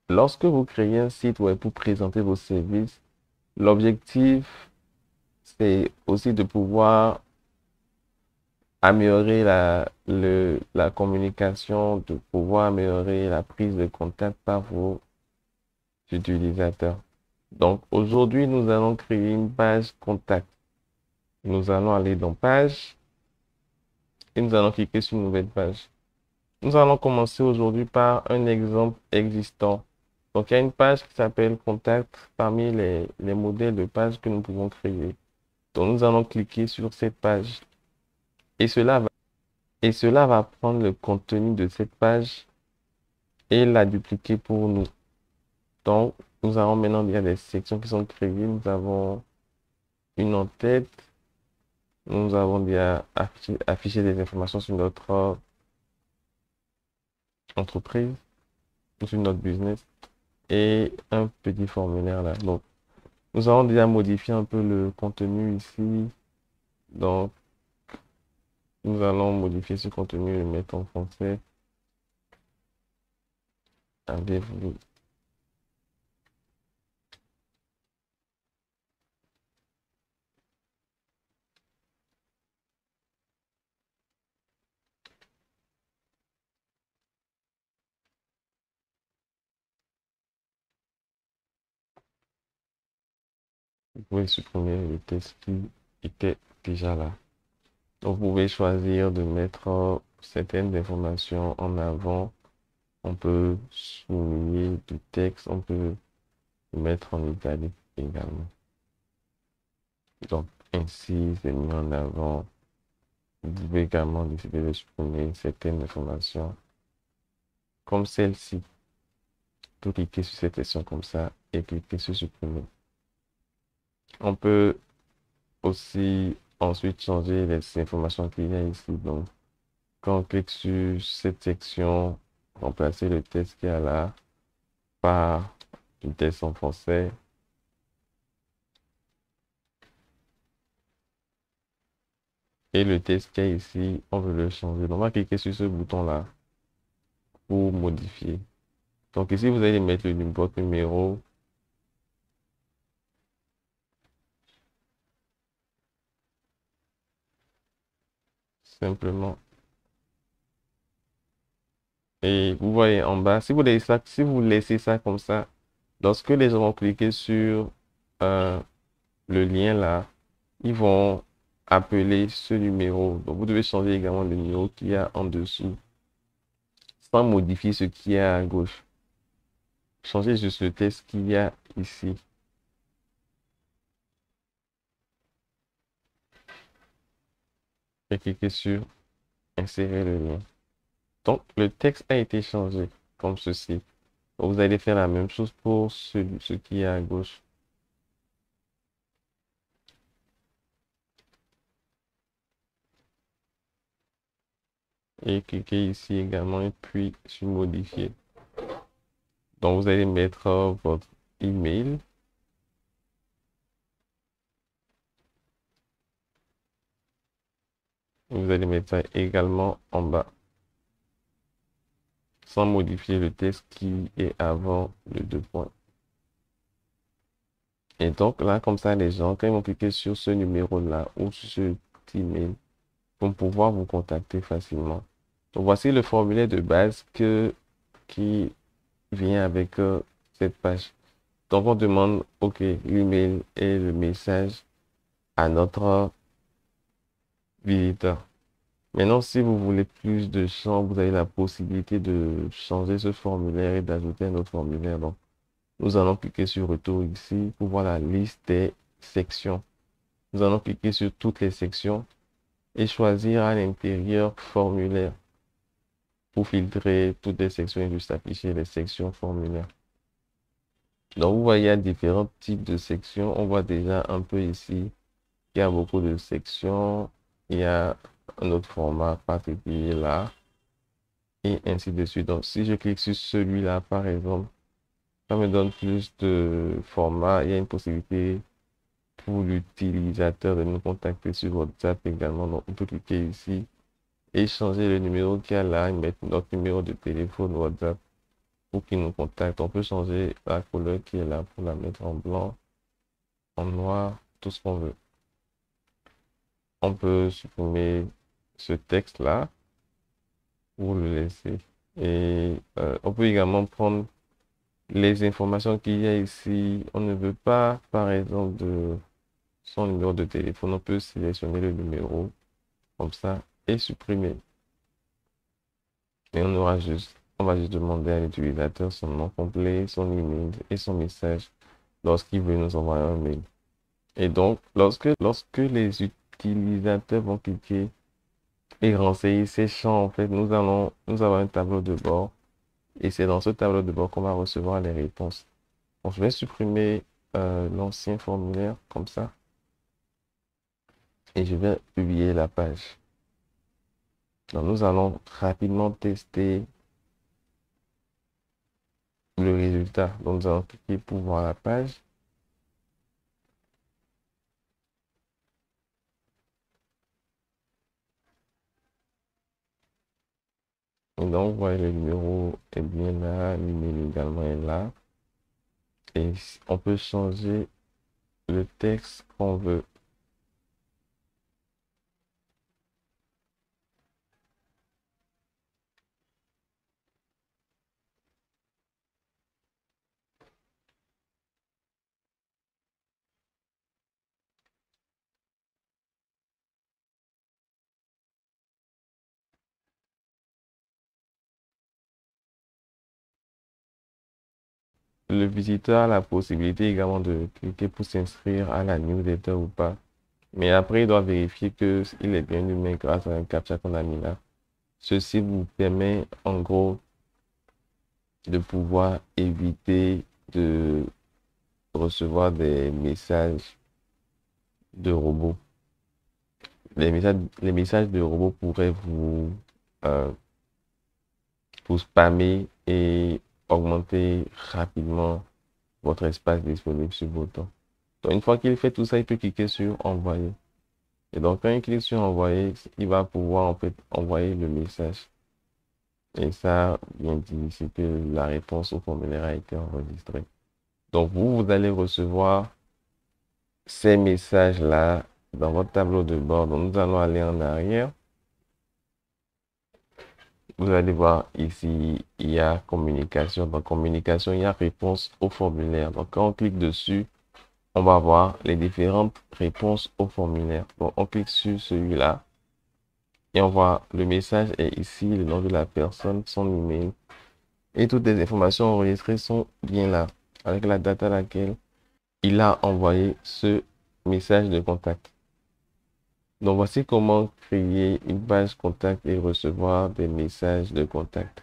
lorsque vous créez un site web pour présenter vos services, l'objectif, c'est aussi de pouvoir améliorer la communication, de pouvoir améliorer la prise de contact par vos utilisateurs. Donc, aujourd'hui, nous allons créer une page contact. Nous allons aller dans page et nous allons cliquer sur une nouvelle page. Nous allons commencer aujourd'hui par un exemple existant. Donc, il y a une page qui s'appelle contact parmi les modèles de page que nous pouvons créer. Donc, nous allons cliquer sur cette page et cela va prendre le contenu de cette page et la dupliquer pour nous. Donc, nous avons maintenant bien des sections qui sont créées. Nous avons une en-tête. Nous avons déjà affiché des informations sur notre entreprise ou sur notre business et un petit formulaire là. Donc, nous avons déjà modifié un peu le contenu ici. Donc, nous allons modifier ce contenu et le mettre en français. Avez-vous Vous pouvez supprimer le texte qui était déjà là. Donc, vous pouvez choisir de mettre certaines informations en avant. On peut souligner du texte, on peut le mettre en italique également. Donc, ainsi, c'est mis en avant. Vous pouvez également décider de supprimer certaines informations, comme celle-ci. Vous cliquez sur cette section comme ça et cliquez sur supprimer. On peut aussi ensuite changer les informations qu'il y a ici. Donc, quand on clique sur cette section, remplacer le texte qu'il y a là par du texte en français. Et le texte qu'il y a ici, on veut le changer. Donc, on va cliquer sur ce bouton-là pour modifier. Donc ici, vous allez mettre votre numéro. Simplement. Et vous voyez en bas, si vous laissez ça comme ça, lorsque les gens vont cliquer sur euh, le lien là, ils vont appeler ce numéro. Donc vous devez changer également le numéro qu'il y a en dessous sans modifier ce qui est à gauche. Changez juste le texte qu'il y a ici. Et cliquez sur insérer le lien. Donc le texte a été changé comme ceci. Donc, vous allez faire la même chose pour ce qui est à gauche. Et cliquez ici également et puis sur modifier. Donc vous allez mettre votre email. Vous allez mettre ça également en bas sans modifier le texte qui est avant le deux points. Et donc là, comme ça, les gens, quand ils vont cliquer sur ce numéro-là ou sur ce email, vont pouvoir vous contacter facilement. Donc voici le formulaire de base qui vient avec cette page. Donc on demande, OK, l'email et le message à notre visiteur. Maintenant, si vous voulez plus de champs, vous avez la possibilité de changer ce formulaire et d'ajouter un autre formulaire. Donc, nous allons cliquer sur Retour ici pour voir la liste des sections. Nous allons cliquer sur toutes les sections et choisir à l'intérieur Formulaire pour filtrer toutes les sections et juste afficher les sections formulaires. Donc, vous voyez, il y a différents types de sections. On voit déjà un peu ici qu'il y a beaucoup de sections. Il y a un autre format particulier là. Et ainsi de suite. Donc, si je clique sur celui-là, par exemple, ça me donne plus de format. Il y a une possibilité pour l'utilisateur de nous contacter sur WhatsApp également. Donc, on peut cliquer ici et changer le numéro qu'il y a là et mettre notre numéro de téléphone WhatsApp pour qu'il nous contacte. On peut changer la couleur qui est là pour la mettre en blanc, en noir, tout ce qu'on veut. On peut supprimer ce texte-là ou le laisser. Et on peut également prendre les informations qu'il y a ici. On ne veut pas, par exemple, de son numéro de téléphone. On peut sélectionner le numéro comme ça et supprimer. Et on va juste demander à l'utilisateur son nom complet, son email et son message lorsqu'il veut nous envoyer un mail. Et donc, lorsque les utilisateurs vont cliquer et renseigner ces champs, en fait, nous avons un tableau de bord. Et c'est dans ce tableau de bord qu'on va recevoir les réponses. Donc, je vais supprimer l'ancien formulaire comme ça. Et je vais publier la page. Donc, nous allons rapidement tester le résultat. Donc, nous allons cliquer pour voir la page. Et donc, vous voyez, le numéro est bien là, l'email également est là. Et on peut changer le texte qu'on veut. Le visiteur a la possibilité également de cliquer pour s'inscrire à la newsletter ou pas. Mais après, il doit vérifier qu'il est bien lui-même grâce à un captcha qu'on a mis là. Ceci vous permet en gros de pouvoir éviter de recevoir des messages de robots. Les messages de robots pourraient euh, vous spammer et augmenter rapidement votre espace disponible sur vos temps. Donc, une fois qu'il fait tout ça, il peut cliquer sur envoyer. Et donc, quand il clique sur envoyer, il va pouvoir en fait envoyer le message. Et ça vient dire ici que la réponse au formulaire a été enregistrée. Donc, vous allez recevoir ces messages-là dans votre tableau de bord. Donc, nous allons aller en arrière. Vous allez voir ici, il y a communication. Dans communication, il y a réponse au formulaire. Donc, quand on clique dessus, on va voir les différentes réponses au formulaire. Donc, on clique sur celui-là et on voit le message est ici, le nom de la personne, son email et toutes les informations enregistrées sont bien là, avec la date à laquelle il a envoyé ce message de contact. Donc, voici comment créer une page contact et recevoir des messages de contact.